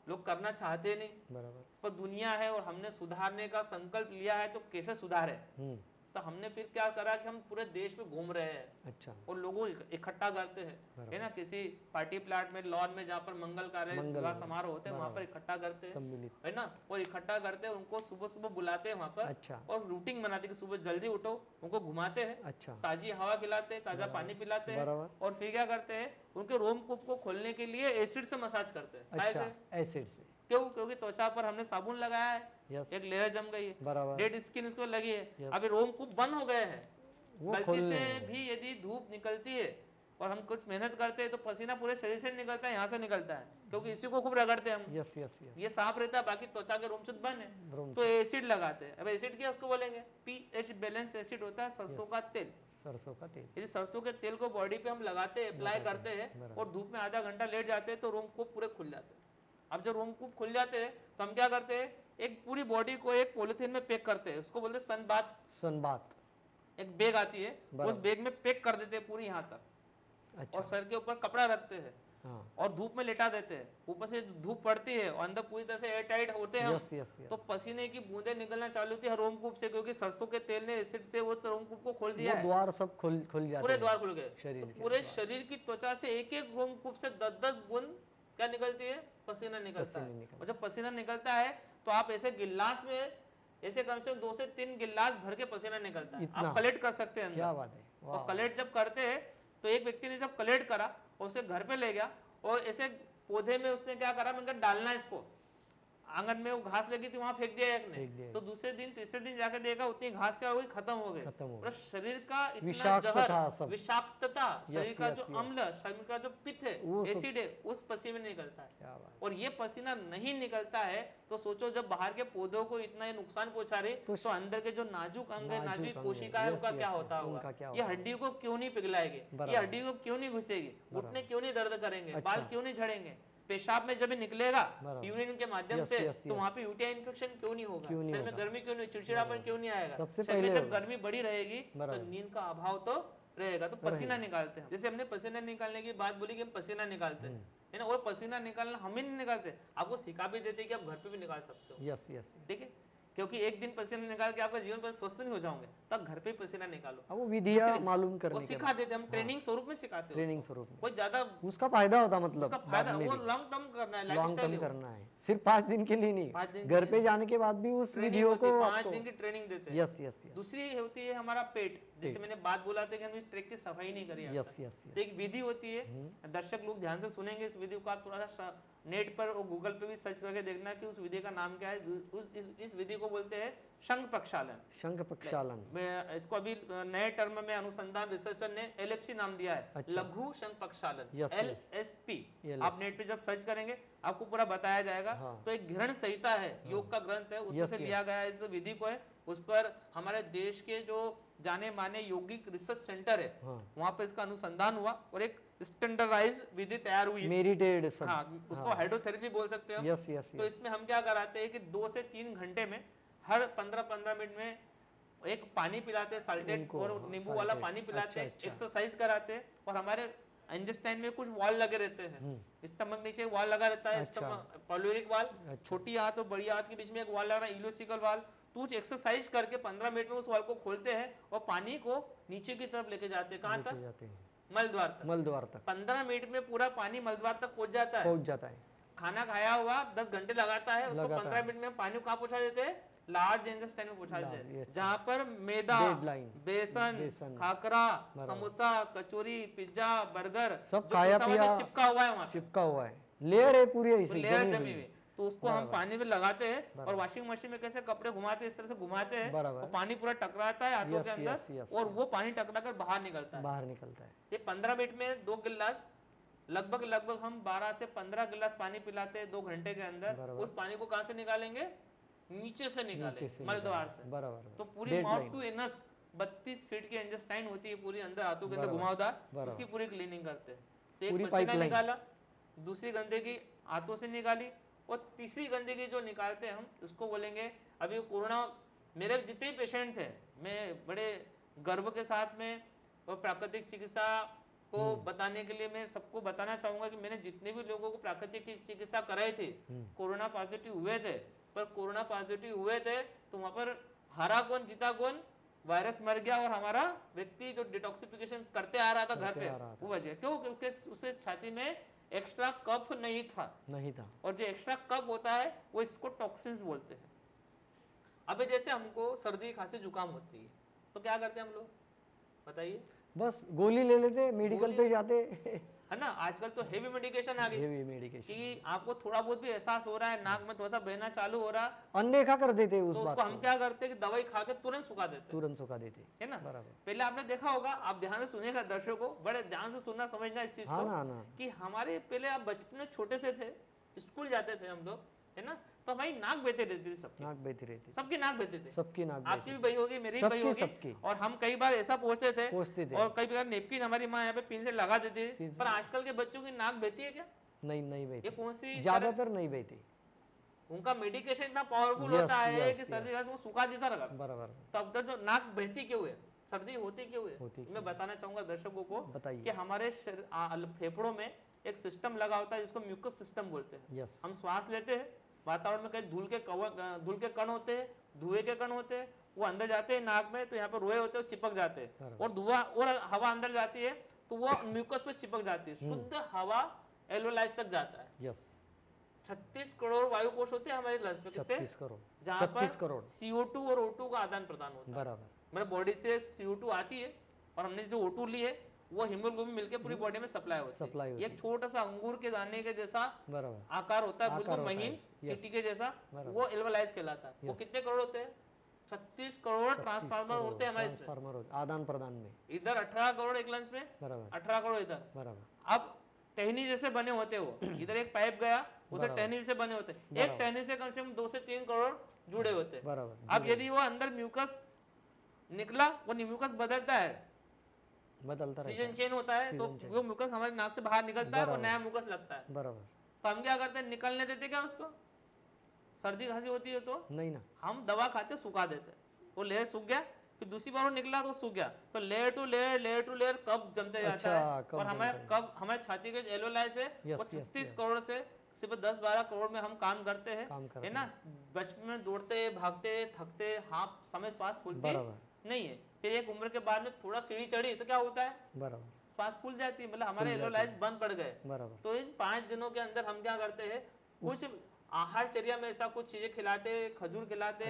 लोग करना चाहते नहीं। बराबर। पर दुनिया है और हमने सुधारने का संकल्प लिया है, तो कैसे सुधारे? तो हमने फिर क्या करा कि हम पूरे देश में घूम रहे हैं, अच्छा, और लोगों इकट्ठा करते हैं, है ना, किसी पार्टी प्लाट में, लॉन में, जहाँ पर मंगल कार्य, विवाह समारोह होते हैं, वहाँ पर इकट्ठा करते हैं, सम्मिलित, है ना, और इकट्ठा करते हैं, उनको सुबह सुबह बुलाते हैं वहाँ पर, अच्छा, और रूटीन बनाते हैं कि सुबह जल्दी उठो, उनको घुमाते हैं, अच्छा, ताजी हवा खिलाते हैं, ताजा पानी पिलाते हैं, बराबर, और फिर क्या करते हैं, उनके रोमकूप को खोलने के लिए एसिड से मसाज करते हैं। अच्छा, ऐसे एसिड से, क्यों? क्योंकि त्वचा पर हमने साबुन लगाया है, यस, एक लेयर जम गई है, बराबर, डेड स्किन उसको लगी है, Yes. अभी रोमकूप बंद हो गए हैं, वो गलती खोलने से हैं। भी यदि धूप निकलती है और हम कुछ मेहनत करते हैं तो पसीना पूरे शरीर से निकलता है, यहाँ से निकलता है, क्योंकि इसी को खूब रगड़ते हैं हम, यस यस यस, ये साफ रहता है, बाकी त्वचा के रोमचूत बंद है, रोम तो एसिड लगाते हैं। अब एसिड क्या उसको बोलेंगे, पीएच बैलेंस एसिड होता है, सरसों का तेल। सरसों का तेल, यदि सरसों के तेल को बॉडी पे हम लगाते हैं, अप्लाई करते हैं, बराबर। और धूप में आधा घंटा लेट जाते हैं, तो रोमकूप पूरे खुल जाते हैं। अब जब रोमकूप खुल जाते हैं तो हम क्या करते हैं, एक पूरी बॉडी को एक पॉलिथीन में पैक करते हैं, उसको बोलते हैं सनबाथ। सनबाथ, एक बैग आती है, बराबर। उस बैग में पैक कर देते हैं पूरी यहाँ तक, अच्छा, और सर के ऊपर कपड़ा रखते हैं, हाँ, और धूप में लेटा देते हैं, ऊपर से धूप पड़ती है और अंदर पूरी तरह से एयर टाइट होते हैं हम, यस यस यस, तो पसीने की बूंदें निकलना चालू होती है रोमकूप से, क्योंकि सरसों के तेल ने एसिड से वो रोमकूप को खोल दिया वो है, द्वार सब खुल जाते पूरे हैं द्वार खुल गए, शरीर तो के, पूरे शरीर की त्वचा से एक एक रोमकूप से 10-10 बूंद क्या निकलती है, पसीना निकलता पसीने है। निकलते और जब पसीना निकलता है तो आप ऐसे गिलास में ऐसे कम से कम 2 से 3 गिलास भर के पसीना निकलता है, इतना? आप कलेक्ट कर सकते हैं क्या अंदर। बात है, और वाह, कलेक्ट जब करते हैं तो एक व्यक्ति ने जब कलेक्ट करा और उसे घर पे ले गया, और ऐसे पौधे में उसने क्या करा, मैंने कहा डालना है इसको, आंगन में वो घास लगी थी वहां फेंक दिया एक फेंक ने, दिया। तो दूसरे दिन तीसरे दिन जाकर देखा उतनी घास क्या हो गई, खत्म हो गई, खत्म हो पूरा शरीर का इतना विषाक्तता जहर, सब। विषाक्तता, शरीर का यस, जो यस। अम्ल, शरीर का जो पित्त है, वो सब- एसिड है, उस पसीने में निकलता है। क्या बात, और ये पसीना नहीं निकलता है तो सोचो, जब बाहर के पौधों को इतना ये नुकसान पहुंचा रही, तो अंदर के जो नाजुक अंग है, नाजुक नाजुक अंग कोशिका है, है, यस, उनका क्या यस, होता उनका क्या होगा, ये होता हड्डी को क्यों नहीं पिघलाएगी, ये बराबर। हड्डी को क्यों नहीं घुसेगी, घुटने क्यों नहीं दर्द करेंगे, अच्छा। बाल क्यों नहीं झड़ेंगे, पेशाब में जब ये निकलेगा बराबर। यूरिन के माध्यम यस, से, यस, तो यस। वहाँ पे यूटीआई इन्फेक्शन क्यों नहीं होगा, क्यों नहीं शरीर में होगा? गर्मी क्यों नहीं, चिड़चिड़ापन क्यों नहीं आएगा, सबसे शरीर में पहले जब होगा। गर्मी बढ़ी रहेगी तो बराबर। नींद का अभाव तो रहेगा, तो पसीना निकालते हैं। जैसे हमने पसीना निकालने की बात बोली कि हम पसीना निकालते हैं, है ना, और पसीना निकालना हम ही नहीं निकालते, आपको सिखा भी देते हैं कि आप घर पे भी निकाल सकते हो, यस यस, ठीक है, क्योंकि एक दिन पसीना निकाल के आपका जीवन पर स्वस्थ नहीं हो जाओगे, तब घर पे पसीना निकालो, अब वो विधियाँ दूसरी- मालूम वो करने के सिखा देते हैं, हम ट्रेनिंग स्वरूप में सिखाते हैं, ट्रेनिंग स्वरूप में कोई ज्यादा उसका फायदा होता, मतलब उसका फायदा बाद में वो भी। लॉन्ग टर्म करना है, लॉन्ग लाइफस्टाइल टर्म करना है, सिर्फ 5 दिन के लिए 5 दिन नहीं, घर पे जाने के बाद भी उस ट्रेनिंग विधियों होती है, को 5 आपको, दिन की ट्रेनिंग देते हैं। यस यस यस दूसरी होती है हमारा पेट, जैसे मैंने बात बोला था कि हम इस ट्रैक की सफाई नहीं करी आज यस तक। यस तो एक विधि होती है, दर्शक लोग ध्यान से सुनेंगे इस विधि को, आप थोड़ा सा नेट पर और गूगल पे भी सर्च करके देखना कि उस विधि का नाम क्या है। इस विधि को बोलते हैं शंख प्रक्षालन। शंख प्रक्षालन, मैं इसको अभी नए टर्म में अनुसंधान रिसर्चर ने LFC नाम दिया है, अच्छा। लघु शंख प्रक्षालन, यस, LSP। LSP। आप नेट पे जब सर्च करेंगे आपको पूरा बताया जाएगा। हाँ। तो एक घृण संहिता है, योग का ग्रंथ है, उसमें यस, से यस। लिया गया इस विधि को है। उस पर हमारे देश के जो जाने माने यौगिक रिसर्च सेंटर है, हाँ, वहां पे इसका अनुसंधान हुआ और एक स्टैंडर्डाइज विधि तैयार हुई है। मेरिटेड सब, हाँ, उसको हाइड्रोथेरेपी बोल सकते हो। यस यस तो इसमें हम क्या कराते हैं कि 2 से 3 घंटे में हर 15-15 मिनट में एक पानी पिलाते हैं, साल्टेड उनको, और हाँ, नींबू वाला salted। पानी पिलाते हैं, अच्छा। एक्सरसाइज कराते हैं, और हमारे इंटेस्टाइन में कुछ वॉल लगे रहते हैं, स्टमक नीचे वॉल लगा रहता है, अच्छा। स्टमक पॉल्यूरिक वॉल, अच्छा। छोटी आंत और बड़ी आंत के बीच में एक वॉल लगा रहा है, इलोसिकल वॉल। तो कुछ एक्सरसाइज करके 15 मिनट में उस वॉल को खोलते हैं और पानी को नीचे की तरफ लेके जाते हैं। कहाँ लेके तक? जाते हैं, मल द्वार तक। मल द्वार तक 15 मिनट में पूरा पानी मल द्वार तक पहुंच जाता है। पहुंच जाता है। खाना खाया हुआ 10 घंटे लगाता है, उसको लगाता 15 है। मिनट में पानी को कहाँ पहुंचा देते हैं? लार्ज इंटेस्टाइन में पहुंचा देते ये हैं, जहाँ पर मैदा, Deadline, बेसन, बेसन, खाकरा, बराबर। समोसा, कचौरी, पिज्जा, बर्गर सब जो खाया पिसा हुआ पिया है, चिपका हुआ है वहाँ पे, चिपका हुआ है, लेयर है पूरी ऐसी लेयर जमी जमी हुई। हुई। तो उसको हम पानी में लगाते हैं और बराबर। वॉशिंग मशीन में कैसे कपड़े घुमाते हैं, इस तरह से घुमाते हैं, बराबर। और पानी पूरा टकराता है हाथों यस, के अंदर, यस, यस, और वो पानी टकरा कर बाहर निकलता है। बाहर निकलता है। ये 15 मिनट में 2 गिलास, लगभग हम 12 से 15 गिलास पानी पिलाते हैं 2 घंटे के अंदर। बराबर। उस पानी को कहाँ से निकालेंगे? नीचे से नीचे निकालेंगे, से मल द्वार से। बराबर। तो पूरी Deadline। Mouth to anus 32 feet की इंटेस्टाइन होती है पूरी अंदर हाथों के अंदर बराबर, घुमावदार, बराबर। उसकी पूरी क्लीनिंग करते हैं। तो एक पूरी पसीना pipeline। निकाला, दूसरी गंदगी हाथों से निकाली, और तीसरी गंदगी जो निकालते हैं हम उसको बोलेंगे, अभी कोरोना, मेरे जितने भी पेशेंट थे, मैं बड़े गर्व के साथ में और प्राकृतिक चिकित्सा को बताने के लिए मैं सबको बताना चाहूंगा कि मैंने जितने भी लोगों को प्राकृतिक चिकित्सा कराई थी, कोरोना पॉजिटिव हुए थे, पर कोरोना पॉजिटिव हुए थे तो वहां पर हारा कौन जीता कौन? वायरस मर गया और हमारा व्यक्ति जो डिटॉक्सिफिकेशन करते आ रहा था घर पे वो बच गया। क्यों? क्योंकि उसे छाती में एक्स्ट्रा कफ नहीं था। और जो एक्स्ट्रा कफ होता है वो इसको टॉक्सिन्स बोलते हैं। अभी जैसे हमको सर्दी खांसी जुकाम होती है तो क्या करते हैं हम लोग, बताइए? बस गोली ले लेते, मेडिकल पे जाते, है ना। आजकल तो हेवी मेडिकेशन आ गई, हेवी मेडिकेशन कि आपको थोड़ा बहुत भी एहसास हो रहा है, नाक में थोड़ा सा बहना चालू हो रहा, अनदेखा कर देते उस तो बात उसको हम क्या करते हैं कि दवाई खा के तुरंत सुखा देते, है ना। बराबर। पहले आपने देखा होगा, आप ध्यान से सुनिएगा दर्शकों, बड़े ध्यान से सुनना समझना इस चीज को, कि हमारे पहले आप बचपन में छोटे से थे, स्कूल जाते थे हम लोग, है ना, तो हमारी नाक बहती रहती थी, सबकी नाक बहती रहती, सबकी नाक बहती थी, सबकी नाक, आपकी भी बही होगी, मेरी भी बही होगी, और हम कई बार ऐसा पूछते थे, और कई बार नेपकिन हमारी माँ यहाँ पे पिन से लगा देती थी। पर आजकल के बच्चों की नाक बहती है क्या? नहीं बहती। ये कौन सी, ज्यादातर नहीं बहती। उनका मेडिकेशन इतना पावरफुल होता है कि सर्दी खांसी को सुखा देता रहा। बराबर। तो अब तक जो नाक बहती क्यों है, सर्दी होती क्यों है, मैं बताना चाहूंगा दर्शकों को कि हमारे फेफड़ों में एक सिस्टम लगा होता है जिसको म्यूकस सिस्टम बोलते हैं। हम श्वास लेते हैं, वातावरण में कई धूल के कण होते हैं, धुएं के कण होते हैं, वो अंदर जाते हैं नाक में, तो यहाँ पे रोए होते हैं, चिपक जाते हैं, और धुआं और हवा अंदर जाती है तो वो म्यूकस में चिपक जाती है, शुद्ध हवा एल्वेओलाइज तक जाता है। 36 करोड़ वायु कोश होते हैं हमारे लंग्स में, कितने? 36 करोड़, जहाँ पर CO2 और O2 का आदान प्रदान होता है। बराबर। मेरे बॉडी से CO2 आती है और हमने जो O2 ली है वो हीमोग्लोबिन मिलके पूरी बॉडी में सप्लाई होती है। एक छोटा सा अंगूर के दाने के जैसा आकार होता है, बिल्कुल महीन चींटी के जैसा, वो एल्वेओलाइज कहलाता है। वो कितने करोड़ होते हैं? 36 करोड़ ट्रांसफार्मर होते हैं हमारे इसमें, आदान प्रदान में। इधर 18 करोड़ एक लंग्स में, 18 करोड़ इधर। अब टहनी जैसे बने होते वो, इधर एक पाइप गया, उसे टहनी जैसे बने होते, एक टहनी से कम 2 से 3 करोड़ जुड़े होते। अब यदि वो अंदर म्यूकस निकला, वो म्यूकस बदलता है, सीजन चेंज होता है, तो वो म्यूकस हमारे नाक से बाहर निकलता है और नया म्यूकस लगता है। बराबर। तो हम क्या करते हैं, निकलने देते क्या उसको? सर्दी खांसी होती है तो नहीं ना, हम दवा खाते सुखा देते, वो लेयर सूख गया, फिर दूसरी बार वो निकला तो सूख गया, तो लेयर टू लेयर कब जमते जाता है। और हमारे छाती के एल्वेओलाइज है वो 36 करोड़ से सिर्फ 10-12 करोड़ में हम काम करते हैं, है ना। बचपन में दौड़ते भागते थकते, हाँ समय श्वास फूलती नहीं है, फिर एक उम्र के बाद में थोड़ा सीढ़ी चढ़ी तो क्या होता है, बराबर, श्वास फूल जाती है, मतलब हमारे एल्वेओलाइज बंद पड़ गए। तो इन 5 दिनों के अंदर हम क्या करते हैं, कुछ आहारचर्या में ऐसा कुछ चीजें खिलाते, खजूर खिलाते,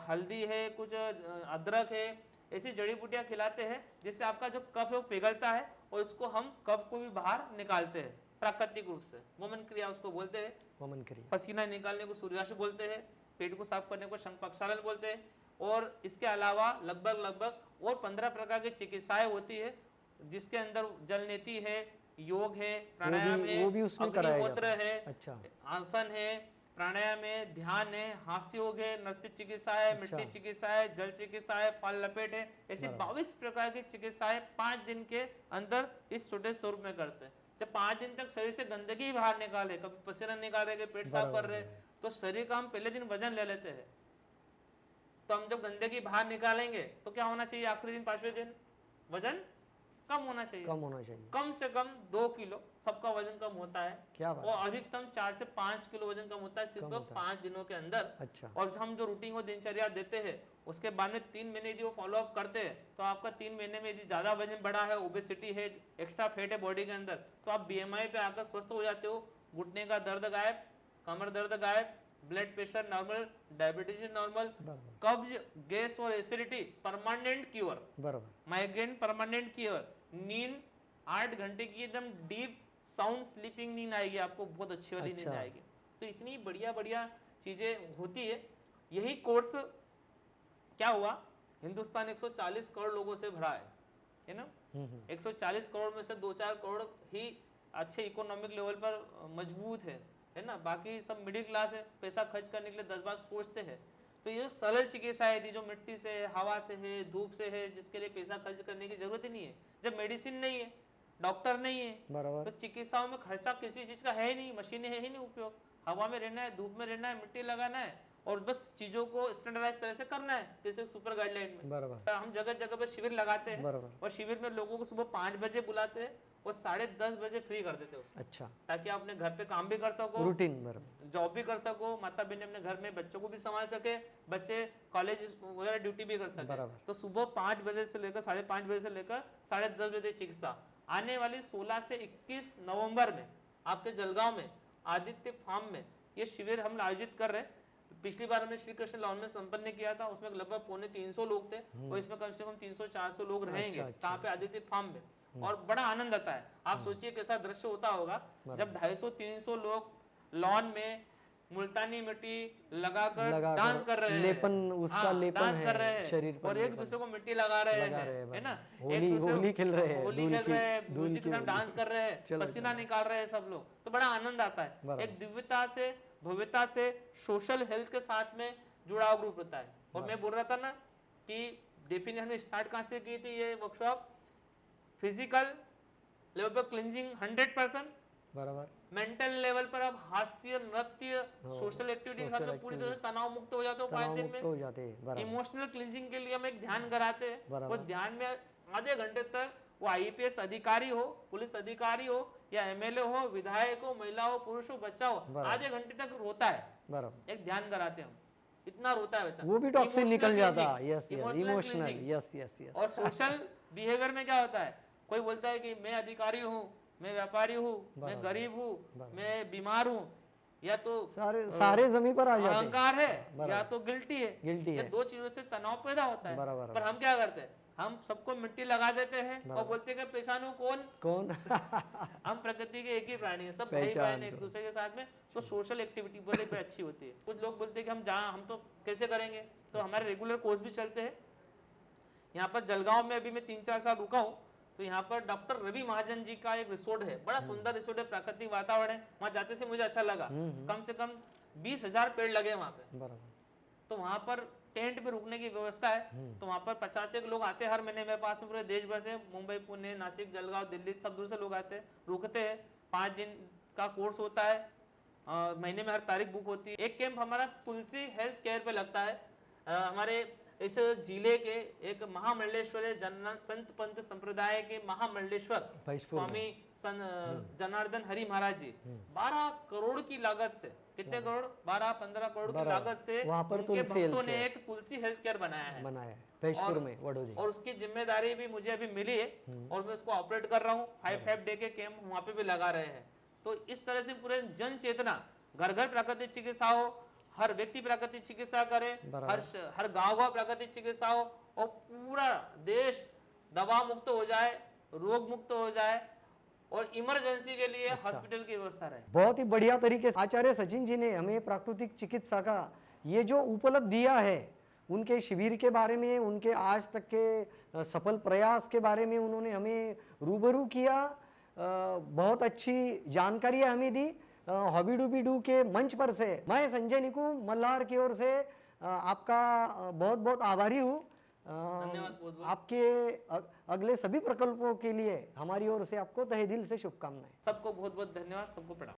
हल्दी है, कुछ अदरक है, ऐसी जड़ी बूटियां खिलाते हैं जिससे आपका जो कफ है वो पिघलता है और इसको हम कफ को भी बाहर निकालते हैं प्राकृतिक रूप से। वमन क्रिया उसको बोलते हैं, वमन क्रिया। पसीना निकालने को सूर्याश्म बोलते हैं, पेट को साफ करने को शंख प्रक्षालन बोलते हैं। और इसके अलावा लगभग और 15 प्रकार की चिकित्साएं होती है, जिसके अंदर जल नीति है, योग है, प्राणायाम है, अग्निहोत्र है, आसन है, प्राणायाम है, ध्यान है, हास्य योग है, नृत्य चिकित्सा है, मिट्टी चिकित्सा है, जल चिकित्सा है, फल लपेट है, ऐसी 22 प्रकार की चिकित्साएं 5 दिन के अंदर इस छोटे स्वरूप में करते हैं। जब 5 दिन तक शरीर से गंदगी बाहर निकाले, कभी पसीना निकाल रहे, पेट साफ कर रहे, तो शरीर का हम पहले दिन वजन ले लेते हैं। तो हम जब गंदगी बाहर निकालेंगे तो क्या होना चाहिए, आखिरी दिन 5वें दिन वजन कम होना चाहिए, कम से कम 2 किलो सबका वजन कम होता है। क्या बात? और अधिकतम 4 से 5 किलो वजन कम होता है सिर्फ 5 दिनों के अंदर। अच्छा। और हम जो रूटीन को दिनचर्या देते हैं उसके बाद में 3 महीने यदि वो फॉलो अप करते हैं तो आपका 3 महीने में यदि ज्यादा वजन बढ़ा है, ओबेसिटी है, एक्स्ट्रा फैट है बॉडी के अंदर, तो आप BMI पे आकर स्वस्थ हो जाते हो। घुटने का दर्द गायब, कमर दर्द गायब, blood pressure normal, diabetes normal, कब्ज, गैस और एसिडिटी परमानेंट क्योर, बराबर, माइग्रेन परमानेंट क्योर, नींद 8 घंटे की एकदम डीप साउंड स्लीपिंग नींद आएगी आपको, बहुत अच्छी वाली नींद आएगी। तो इतनी बढ़िया चीजें होती है। यही कोर्स क्या हुआ, हिंदुस्तान 140 करोड़ लोगों से भरा है ना। 140 करोड़ में से 2-4 करोड़ ही अच्छे इकोनॉमिक लेवल पर मजबूत है ना, बाकी सब मिडिल क्लास है, पैसा खर्च करने के लिए 10 बार सोचते हैं। तो ये सरल चिकित्साएं थी जो मिट्टी से, हवा से है, धूप से है, जिसके लिए पैसा खर्च करने की जरूरत ही नहीं है। जब मेडिसिन नहीं है डॉक्टर नहीं है, बराबर तो चिकित्साओं में खर्चा किसी चीज का है ही नहीं, मशीनें है ही नहीं उपयोग, हवा में रहना है, धूप में रहना है, मिट्टी लगाना है और बस चीजों को स्टैंडर्डाइज तरह से करना है जैसे सुपर गाइडलाइन में। बराबर हम जगह जगह पे शिविर लगाते हैं बराबर और शिविर में लोगों को सुबह 5 बजे बुलाते हैं और 10:30 बजे फ्री कर देते हैं उसको, अच्छा ताकि आप अपने घर पे काम भी कर सको, रूटीन बराबर जॉब भी कर सको, माता बहन अपने घर में बच्चों को भी संभाल सके, बच्चे कॉलेज वगैरह ड्यूटी भी कर सके। बराबर। तो सुबह 5 बजे से लेकर 5:30 बजे से लेकर 10:30 बजे चिकित्सा। आने वाली 16 से 21 नवंबर में आपके जलगांव में आदित्य फार्म में ये शिविर हम आयोजित कर रहे हैं। पिछली बार हमने श्री कृष्ण लॉन में संपन्न किया था, उसमें लगभग 250 लोग थे और इसमें कम से कम 300-400 लोग रहेंगे। कहाँ पे? आदित्य फार्म में। और बड़ा आनंद आता है। आप सोचिए कैसा दृश्य होता होगा जब 250-300 लोग लॉन में मुल्तानी मिट्टी लगाकर डांस कर रहे हैं, लेपन उसका लेपन डांस है कर रहे हैं शरीर पर, और एक दूसरे को मिट्टी लगा रहे हैं, है ना, होली खेल रहे हैं, होली खेल रहे हैं, म्यूजिक के साथ डांस कर रहे हैं, पसीना निकाल रहे हैं सब लोग, तो बड़ा आनंद आता है। एक दिव्यता से, भव्यता से, सोशल हेल्थ के साथ में जुड़ाव ग्रुप होता है। और मैं बोल रहा था ना कि डेफिनेशन हमने स्टार्ट कहाँ से की थी ये वर्कशॉप, फिजिकल लेवल पर क्लींजिंग 100%, बराबर मेंटल लेवल पर आप हास्य, नृत्य, सोशल एक्टिविटी के साथ में पूरी तरह से तनाव मुक्त हो जाते हो 5 दिन में। हो जाते हैं। इमोशनल क्लींजिंग के लिए हम एक ध्यान कराते हैं, बराबर। वो ध्यान में आधे घंटे तक वो आईपीएस अधिकारी हो, पुलिस अधिकारी हो या एमएलए हो, विधायक हो, महिला हो, पुरुष हो, बच्चा हो, आधे घंटे तक रोता है, बराबर एक ध्यान कराते हैं हम, इतना रोता है बच्चा, वो भी टॉक्सिन निकल जाता है। Yes emotional emotional, yes yes yes. और सोशल बिहेवियर में क्या होता है, कोई बोलता है कि मैं अधिकारी हूँ, मैं व्यापारी हूँ, मैं गरीब हूँ, मैं बीमार हूँ, या तो सारे जमीन पर आ जाते हैं, अहंकार है या तो गिल्टी है, गिल्टी ये है। 2 चीजों से तनाव पैदा होता है। बराबर। पर हम क्या करते हैं, हम सबको मिट्टी लगा देते हैं और बोलते हैं कि पहचान हो कौन हम प्रकृति के एक ही प्राणी हैं, सब भाई बहन एक दूसरे के साथ में। तो सोशल एक्टिविटी बड़ी अच्छी होती है। कुछ लोग बोलते हैं कि हम तो कैसे करेंगे, तो हमारे रेगुलर कोर्स भी चलते हैं। यहाँ पर जलगांव में अभी मैं 3-4 साल रुका हूँ, तो यहाँ पर डॉक्टर रवि महाजन जी का एक रिसोर्ट है, बड़ा सुंदर रिसोर्ट है, प्राकृतिक वातावरण है, वहाँ जाते से मुझे अच्छा लगा। कम से कम 20,000 पेड़ लगे वहाँ पे, बराबर। तो वहाँ पर टेंट पे रुकने की व्यवस्था है। तो वहाँ पर 50 लोग आते हैं हर महीने मेरे पास में, पूरे देश भर से, मुंबई, पुणे, नासिक, जलगांव, दिल्ली, सब दूर से लोग आते हैं, रुकते हैं। 5 दिन का कोर्स होता है, महीने में हर तारीख बुक होती है। एक कैंप हमारा तुलसी हेल्थ केयर पे लगता है। हमारे इस जिले के एक महामंडलेश्वर संत पंत संप्रदाय के महामंडलेश्वर स्वामी जनार्दन हरि महाराज जी 12 करोड़ की लागत से, कितने करोड़, 12-15 करोड़ की लागत से वहाँ पर उनके भक्तों ने एक तुलसी हेल्थ केयर बनाया है पेशपुर में, वडोदरी। और उसकी जिम्मेदारी भी मुझे अभी मिली है और मैं उसको ऑपरेट कर रहा हूँ। 5 डे के कैंप वहाँ पे भी लगा रहे हैं। तो इस तरह से पूरे जन चेतना, घर घर प्राकृतिक चिकित्सा हो, हर व्यक्ति प्राकृतिक चिकित्सा करे, हर गांव प्राकृतिक चिकित्सा हो और पूरा देश दवा मुक्त हो जाए, रोग मुक्त हो जाए और इमरजेंसी के लिए हॉस्पिटल की व्यवस्था रहे। बहुत ही बढ़िया तरीके से आचार्य सचिन जी ने हमें प्राकृतिक चिकित्सा का ये जो उपलब्ध दिया है, उनके शिविर के बारे में, उनके आज तक के सफल प्रयास के बारे में उन्होंने हमें रूबरू किया। बहुत अच्छी जानकारियां हमें दी। हॉबी डूबी डू के मंच पर से मैं संजय निकुम मल्हार की ओर से आपका बहुत बहुत आभारी हूँ। धन्यवाद। आपके अगले सभी प्रकल्पों के लिए हमारी ओर से आपको तहे दिल से शुभकामनाएं। सबको बहुत बहुत धन्यवाद, सबको प्रणाम।